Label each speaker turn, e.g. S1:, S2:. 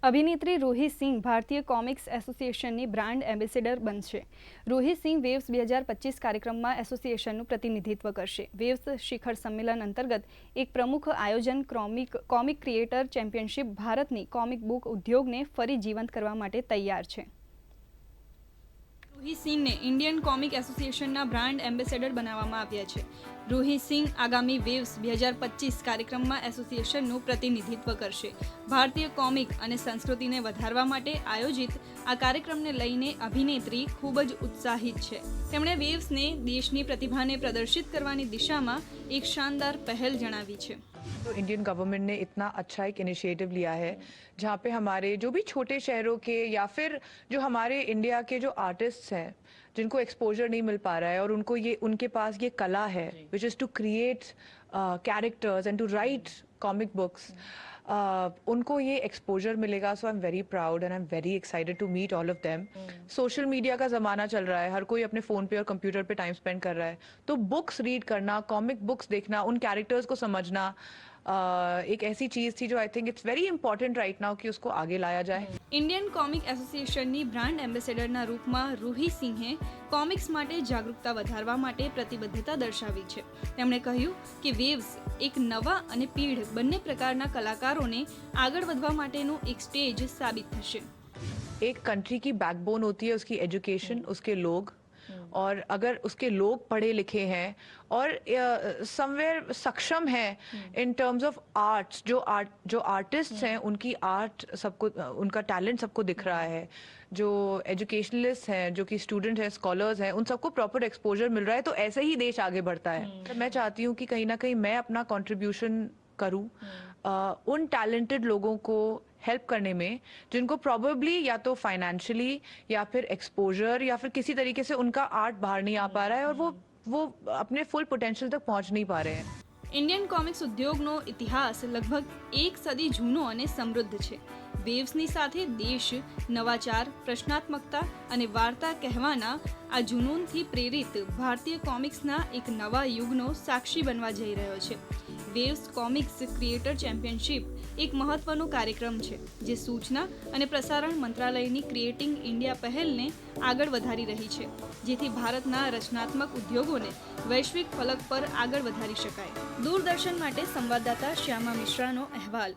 S1: અભિનેત્રી રૂહી સિંહ ભારતીય comics એસોસિએશનની brand ambassador બનશે. રૂહી સિંહ વેવ્સ 2025 કાર્યક્રમમાં એસોસિએશનનું પ્રતિનિધિત્વ કરશે. વેવ્સ શિખર સંમેલન અંતર્ગત એક પ્રમુખ આયોજન કોમિક ક્રિએટર ચેમ્પિયનશિપ ભારતની કોમિક બુક ઉદ્યોગને ફરી જીવંત કરવા માટે તૈયાર છે. રૂહી સિંહને ઇન્ડિયન કોમિક એસોસિએશનના બ્રાન્ડ એમ્બેસેડર બનાવવામાં આવ્યા છે. રૂહી સિંહ આગામી વેવ્સ 2025 કાર્યક્રમમાં એસોસિએશનનું પ્રતિનિધિત્વ કરશે. ભારતીય કોમિક અને સંસ્કૃતિને વધારવા માટે આયોજિત આ કાર્યક્રમને લઈને અભિનેત્રી ખૂબ જ ઉત્સાહિત છે. તેમણે વેવ્સને દેશની પ્રતિભાને પ્રદર્શિત કરવાની દિશામાં એક શાનદાર પહેલ જણાવી છે.
S2: तो इंडियन गवर्नमेंट ने इतना अच्छा एक इनिशिएटिव लिया है जहाँ पे हमारे जो भी छोटे शहरों के या फिर जो हमारे इंडिया के जो आर्टिस्ट्स हैं जिनको एक्सपोजर नहीं मिल पा रहा है और उनके पास ये कला है which is to create characters and to write comic books, उनको ये एक्सपोजर मिलेगा. So I am very proud and I am very excited to meet all of them. Social media का ज़माना चल रहा है, हर कोई अपने फ़ोन पे और कंप्यूटर पे टाइम स्पेंड कर रहा है. तो बुक्स रीड करना, कॉमिक बुक्स देखना, उन कैरेक्टर्स को समझना एक ऐसी चीज़ थी जो I think it's very important right now कि उसको आगे लाया जाए.
S1: ઇન્ડિયન કોમિક એસોસિએશનની બ્રાન્ડ એમ્બેસેડરના રૂપમાં રૂહી સિંહે કોમિક્સ માટે જાગૃતતા વધારવા માટે પ્રતિબદ્ધતા દર્શાવી છે. તેમણે કહ્યું કે વેવ્સ એક નવા અને પીઢ બંને પ્રકારના કલાકારોને આગળ વધવા માટેનું એક સ્ટેજ સાબિત થશે.
S2: एक कंट्री की बैकबोन होती है उसकी एजुकेशन, उसके लोग. और अगर उसके लोग पढ़े लिखे हैं और समवेयर सक्षम हैं इन टर्म्स ऑफ आर्ट्स, जो आर्टिस्ट्स हैं उनकी आर्ट सबको, उनका टैलेंट सबको दिख रहा है, जो एजुकेशनलिस्ट हैं, जो कि स्टूडेंट हैं, स्कॉलर्स हैं, उन सबको प्रॉपर एक्सपोजर मिल रहा है, तो ऐसे ही देश आगे बढ़ता है. मैं चाहती हूँ कि कहीं ना कहीं मैं अपना कंट्रीब्यूशन करूँ उन टैलेंटेड लोगों को हेल्प करने में जिनको प्रॉबेबली या तो फाइनेंशियली या फिर एक्सपोजर या फिर किसी तरीके से उनका आर्ट बाहर नहीं आ पा रहा है और वो अपने फुल पोटेंशियल तक पहुंच नहीं पा रहे हैं.
S1: ઇન્ડિયન કોમિક્સ ઉદ્યોગનો ઇતિહાસ લગભગ એક સદી જૂનો અને સમૃદ્ધ છે. વેવ્સની સાથે દેશ નવાચાર, પ્રશ્નાત્મકતા અને વાર્તા કહેવાના આ જુનૂનથી પ્રેરિત ભારતીય કોમિક્સના એક નવા યુગનો સાક્ષી બનવા જઈ રહ્યો છે. વેવ્સ કોમિક્સ ક્રિએટર ચેમ્પિયનશિપ એક મહત્વનો કાર્યક્રમ છે જે સૂચના અને પ્રસારણ મંત્રાલયની ક્રિએટિંગ ઇન્ડિયા પહેલને આગળ વધારી રહી છે, જેથી ભારતના રચનાત્મક ઉદ્યોગોને વૈશ્વિક ફલક પર આગળ વધારી શકાય. દૂરદર્શન માટે સંવાદદાતા શ્યામા મિશ્રાનો અહેવાલ.